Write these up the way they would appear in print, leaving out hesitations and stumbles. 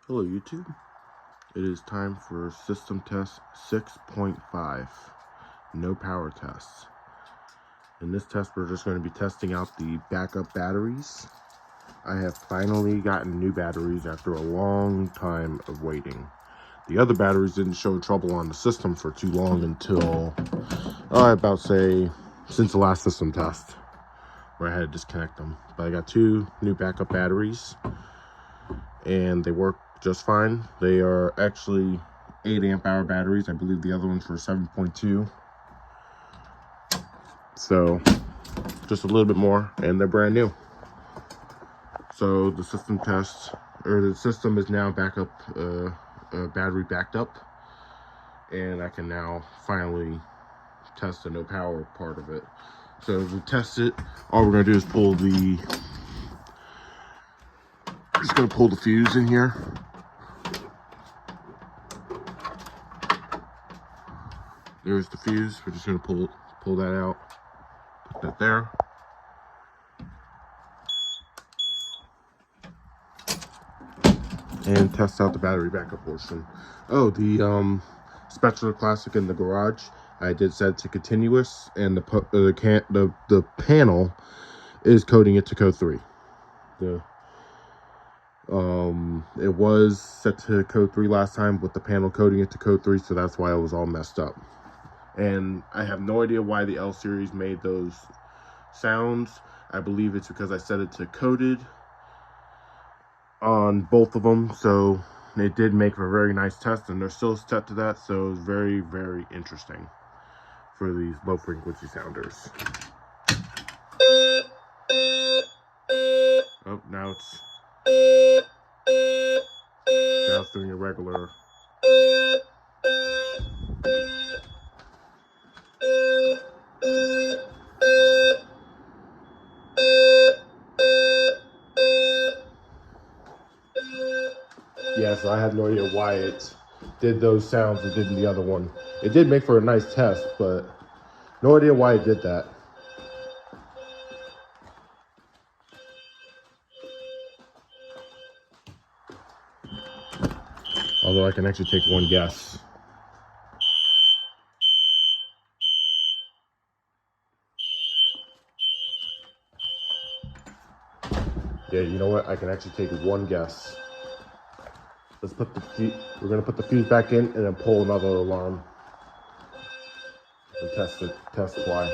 Hello YouTube, it is time for system test 6.5, no power tests. In this test we're just going to be testing out the backup batteries. I have finally gotten new batteries after a long time of waiting. The other batteries didn't show trouble on the system for too long until, about say, since the last system test, where I had to disconnect them. But I got two new backup batteries, and they work just fine. They are actually 8 amp hour batteries. I believe the other ones were 7.2. So just a little bit more, and they're brand new. So the system test, or the system is now battery backed up, and I can now finally test the no power part of it. So to test it, all we're gonna do is just gonna pull the fuse in here. There's the fuse. We're just gonna pull that out, put that there. And test out the battery backup portion. Oh, the Spectra Classic in the garage, I did set to continuous, and the panel is coding it to code 3. It was set to code 3 last time with the panel coding it to code 3, so that's why it was all messed up. And I have no idea why the L series made those sounds. I believe it's because I set it to coded on both of them, so it did make for a very nice test, and they're still set to that, so it's very, very interesting for these low frequency sounders. Oh, now it's doing a regular. Yeah, so I have no idea why it did those sounds it did in the other one. It did make for a nice test, but no idea why it did that. Although I can actually take one guess. Yeah, you know what? I can actually take one guess. Let's put we're gonna put the fuse back in and then pull another alarm and test why.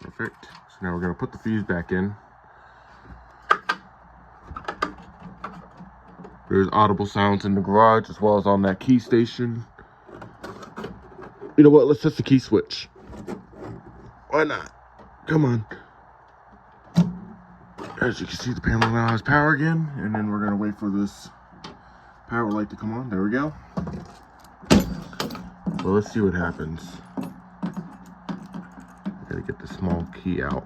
Perfect. So now we're gonna put the fuse back in. There's audible sounds in the garage as well as on that key station. You know what? Let's test the key switch. Why not? Come on. As you can see, the panel now has power again, and then we're gonna wait for this power light to come on. There we go. Well, let's see what happens. Gotta get the small key out.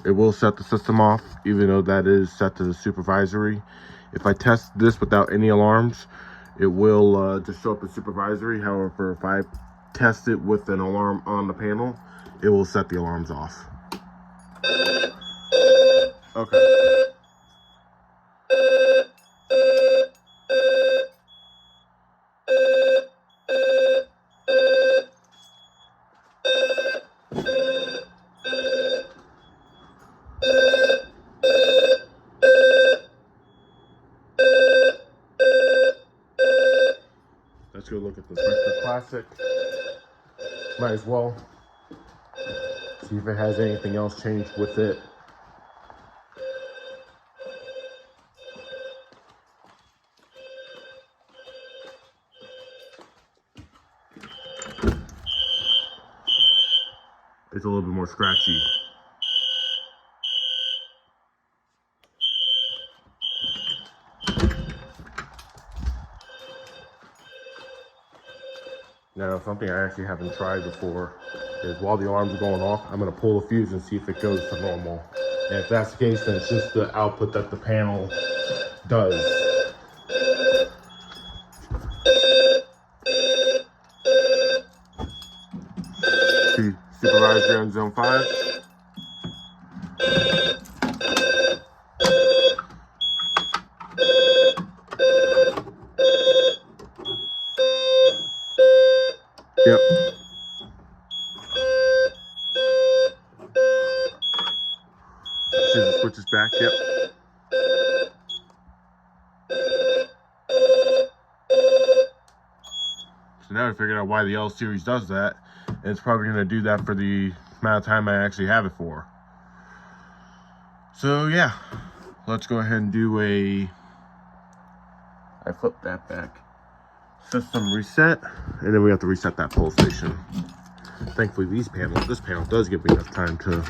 It will set the system off, even though that is set to the supervisory. If I test this without any alarms, it will just show up as supervisory. However, if I test it with an alarm on the panel, it will set the alarms off. Okay. Let's go look at the Spectra Classic. Might as well see if it has anything else changed with it. It's a little bit more scratchy. Now, something I actually haven't tried before is while the alarms are going off, I'm going to pull the fuse and see if it goes to normal. And if that's the case, then it's just the output that the panel does. See, supervisor on zone 5. Yep. See the switches back, yep. So now I figured out why the L series does that. And it's probably going to do that for the amount of time I actually have it for. So yeah, let's go ahead and do I flipped that back. System reset, and then we have to reset that pull station. Thankfully this panel does give me enough time to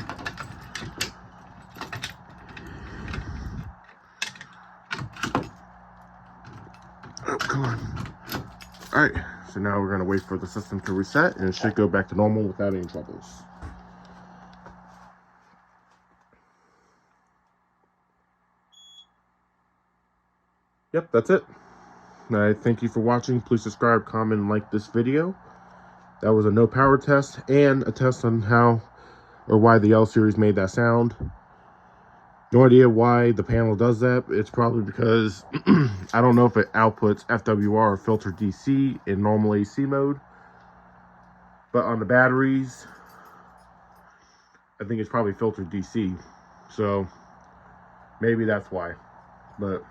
oh, come on. Alright, so now we're gonna wait for the system to reset and it should go back to normal without any troubles. Yep, that's it. I thank you for watching. Please subscribe, comment, and like this video. That was a no power test and a test on how or why the L series made that sound. No idea why the panel does that. It's probably because I don't know if it outputs FWR or filter DC in normal AC mode. But on the batteries, I think it's probably filtered DC. So maybe that's why. But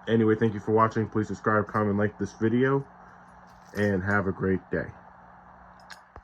anyway, thank you for watching. Please subscribe, comment, like this video, and have a great day.